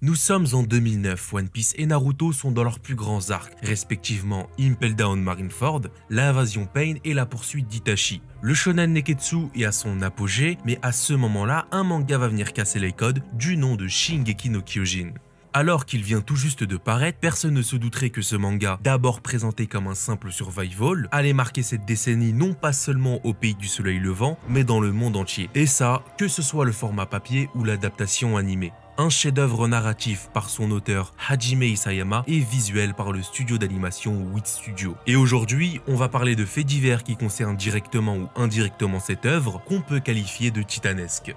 Nous sommes en 2009, One Piece et Naruto sont dans leurs plus grands arcs, respectivement Impel Down Marineford, l'invasion Pain et la poursuite d'Itachi. Le shonen Neketsu est à son apogée, mais à ce moment-là, un manga va venir casser les codes du nom de Shingeki no Kyojin. Alors qu'il vient tout juste de paraître, personne ne se douterait que ce manga, d'abord présenté comme un simple survival, allait marquer cette décennie non pas seulement au pays du soleil levant, mais dans le monde entier. Et ça, que ce soit le format papier ou l'adaptation animée. Un chef-d'œuvre narratif par son auteur Hajime Isayama et visuel par le studio d'animation Wit Studio. Et aujourd'hui, on va parler de faits divers qui concernent directement ou indirectement cette œuvre qu'on peut qualifier de titanesque.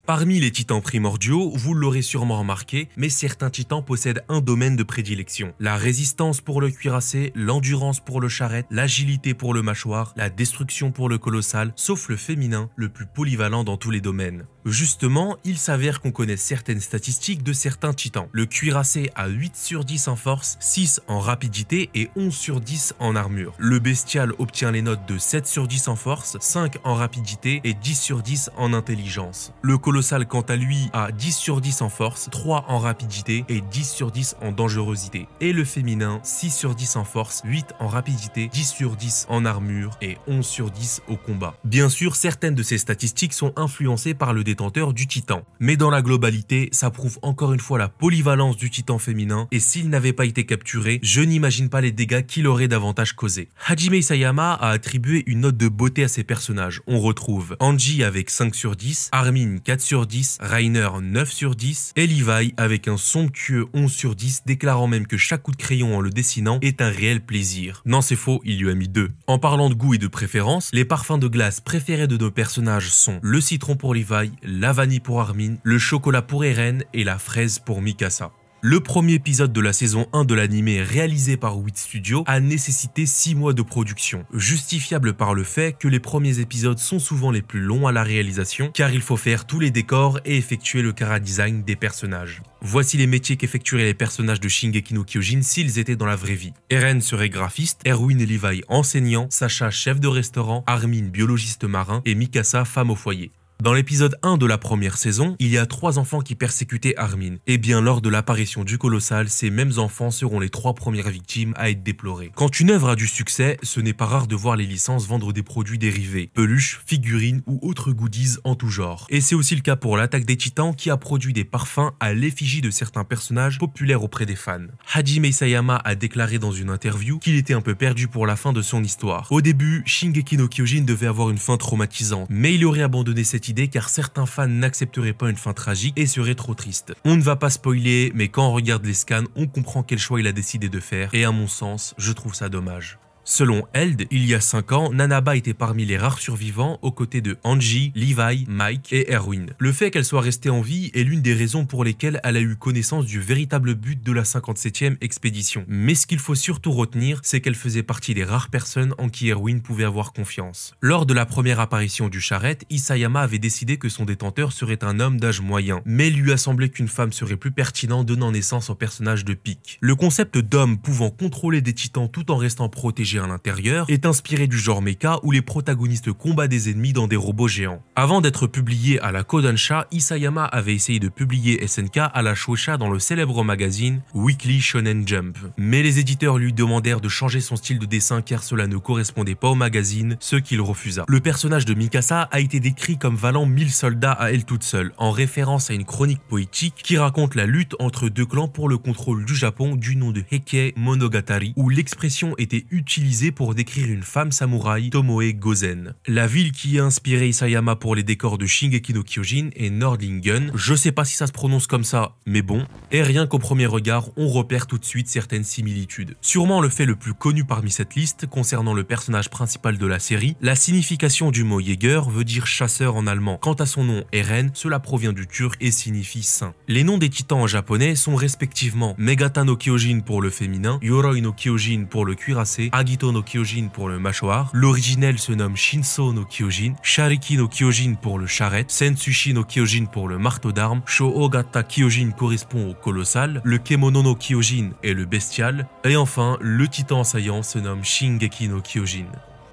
Parmi les titans primordiaux, vous l'aurez sûrement remarqué, mais certains titans possèdent un domaine de prédilection. La résistance pour le cuirassé, l'endurance pour le charrette, l'agilité pour le mâchoire, la destruction pour le colossal, sauf le féminin, le plus polyvalent dans tous les domaines. Justement, il s'avère qu'on connaît certaines statistiques de certains titans. Le cuirassé a 8 sur 10 en force, 6 en rapidité et 11 sur 10 en armure. Le bestial obtient les notes de 7 sur 10 en force, 5 en rapidité et 10 sur 10 en intelligence. Le colossal quant à lui a 10 sur 10 en force, 3 en rapidité et 10 sur 10 en dangerosité. Et le féminin, 6 sur 10 en force, 8 en rapidité, 10 sur 10 en armure et 11 sur 10 au combat. Bien sûr, certaines de ces statistiques sont influencées par le détenteur du titan. Mais dans la globalité, ça prouve encore une fois la polyvalence du titan féminin et s'il n'avait pas été capturé, je n'imagine pas les dégâts qu'il aurait davantage causés. Hajime Isayama a attribué une note de beauté à ses personnages. On retrouve Anji avec 5 sur 10, Armin 4 sur 10, Reiner 9 sur 10 et Levi avec un somptueux 11 sur 10 déclarant même que chaque coup de crayon en le dessinant est un réel plaisir. Non c'est faux, il lui a mis 2. En parlant de goût et de préférence, les parfums de glace préférés de nos personnages sont le citron pour Levi, la vanille pour Armin, le chocolat pour Eren et la fraise pour Mikasa. Le premier épisode de la saison 1 de l'anime réalisé par Wit Studio a nécessité 6 mois de production, justifiable par le fait que les premiers épisodes sont souvent les plus longs à la réalisation car il faut faire tous les décors et effectuer le chara-design des personnages. Voici les métiers qu'effectueraient les personnages de Shingeki no Kyojin s'ils étaient dans la vraie vie. Eren serait graphiste, Erwin et Levi enseignants, Sacha chef de restaurant, Armin biologiste marin et Mikasa femme au foyer. Dans l'épisode 1 de la première saison, il y a 3 enfants qui persécutaient Armin. Et bien lors de l'apparition du colossal, ces mêmes enfants seront les 3 premières victimes à être déplorées. Quand une œuvre a du succès, ce n'est pas rare de voir les licences vendre des produits dérivés, peluches, figurines ou autres goodies en tout genre. Et c'est aussi le cas pour l'Attaque des Titans qui a produit des parfums à l'effigie de certains personnages populaires auprès des fans. Hajime Isayama a déclaré dans une interview qu'il était un peu perdu pour la fin de son histoire. Au début, Shingeki no Kyojin devait avoir une fin traumatisante, mais il aurait abandonné cette idée car certains fans n'accepteraient pas une fin tragique et seraient trop tristes. On ne va pas spoiler, mais quand on regarde les scans, on comprend quel choix il a décidé de faire et à mon sens, je trouve ça dommage. Selon Eld, il y a 5 ans, Nanaba était parmi les rares survivants aux côtés de Anji, Levi, Mike et Erwin. Le fait qu'elle soit restée en vie est l'une des raisons pour lesquelles elle a eu connaissance du véritable but de la 57e expédition. Mais ce qu'il faut surtout retenir, c'est qu'elle faisait partie des rares personnes en qui Erwin pouvait avoir confiance. Lors de la première apparition du charrette, Isayama avait décidé que son détenteur serait un homme d'âge moyen, mais il lui a semblé qu'une femme serait plus pertinente donnant naissance au personnage de Pieck. Le concept d'homme pouvant contrôler des titans tout en restant protégé à l'intérieur est inspiré du genre mecha où les protagonistes combattent des ennemis dans des robots géants. Avant d'être publié à la Kodansha, Isayama avait essayé de publier SNK à la Shueisha dans le célèbre magazine Weekly Shonen Jump. Mais les éditeurs lui demandèrent de changer son style de dessin car cela ne correspondait pas au magazine, ce qu'il refusa. Le personnage de Mikasa a été décrit comme valant 1000 soldats à elle toute seule, en référence à une chronique poétique qui raconte la lutte entre 2 clans pour le contrôle du Japon du nom de Heike Monogatari, où l'expression était utilisée pour décrire une femme samouraï, Tomoe Gozen. La ville qui a inspiré Isayama pour les décors de Shingeki no Kyojin est Nordlingen. Je sais pas si ça se prononce comme ça, mais bon. Et rien qu'au premier regard, on repère tout de suite certaines similitudes. Sûrement le fait le plus connu parmi cette liste concernant le personnage principal de la série, la signification du mot Jäger veut dire chasseur en allemand. Quant à son nom Eren, cela provient du turc et signifie saint. Les noms des titans en japonais sont respectivement Megata no Kyojin pour le féminin, Yoroi no Kyojin pour le cuirassé, Agito no Kyojin pour le mâchoire, l'originel se nomme Shinso no Kyojin, Shariki no Kyojin pour le charrette, Sensushi no Kyojin pour le marteau d'armes, Shoogata Kyojin correspond au colossal, le Kemono no Kyojin est le bestial, et enfin, le titan assaillant se nomme Shingeki no Kyojin.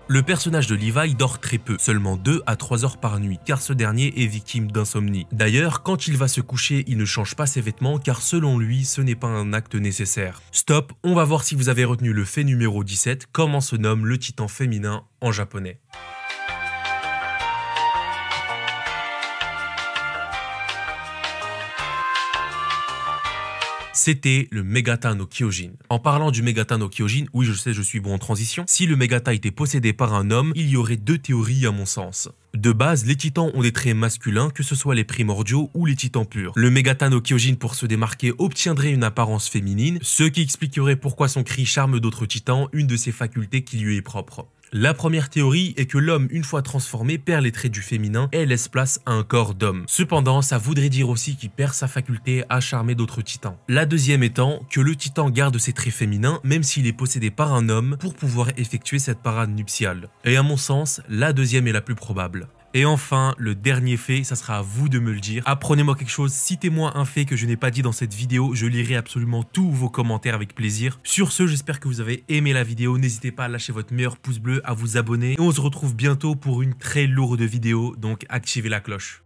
Le personnage de Levi dort très peu, seulement 2 à 3 heures par nuit, car ce dernier est victime d'insomnie. D'ailleurs, quand il va se coucher, il ne change pas ses vêtements, car selon lui, ce n'est pas un acte nécessaire. Stop, on va voir si vous avez retenu le fait numéro 17, comment se nomme le titan féminin en japonais. C'était le Megata no Kyojin. En parlant du Megata no Kyojin, oui je sais, je suis bon en transition, si le Megata était possédé par un homme, il y aurait 2 théories à mon sens. De base, les titans ont des traits masculins, que ce soit les primordiaux ou les titans purs. Le Megata no Kyojin, pour se démarquer, obtiendrait une apparence féminine, ce qui expliquerait pourquoi son cri charme d'autres titans, une de ses facultés qui lui est propre. La première théorie est que l'homme, une fois transformé, perd les traits du féminin et laisse place à un corps d'homme. Cependant, ça voudrait dire aussi qu'il perd sa faculté à charmer d'autres titans. La deuxième étant que le titan garde ses traits féminins, même s'il est possédé par un homme, pour pouvoir effectuer cette parade nuptiale. Et à mon sens, la deuxième est la plus probable. Et enfin, le dernier fait, ça sera à vous de me le dire. Apprenez-moi quelque chose, citez-moi un fait que je n'ai pas dit dans cette vidéo, je lirai absolument tous vos commentaires avec plaisir. Sur ce, j'espère que vous avez aimé la vidéo, n'hésitez pas à lâcher votre meilleur pouce bleu, à vous abonner. Et on se retrouve bientôt pour une très lourde vidéo, donc activez la cloche.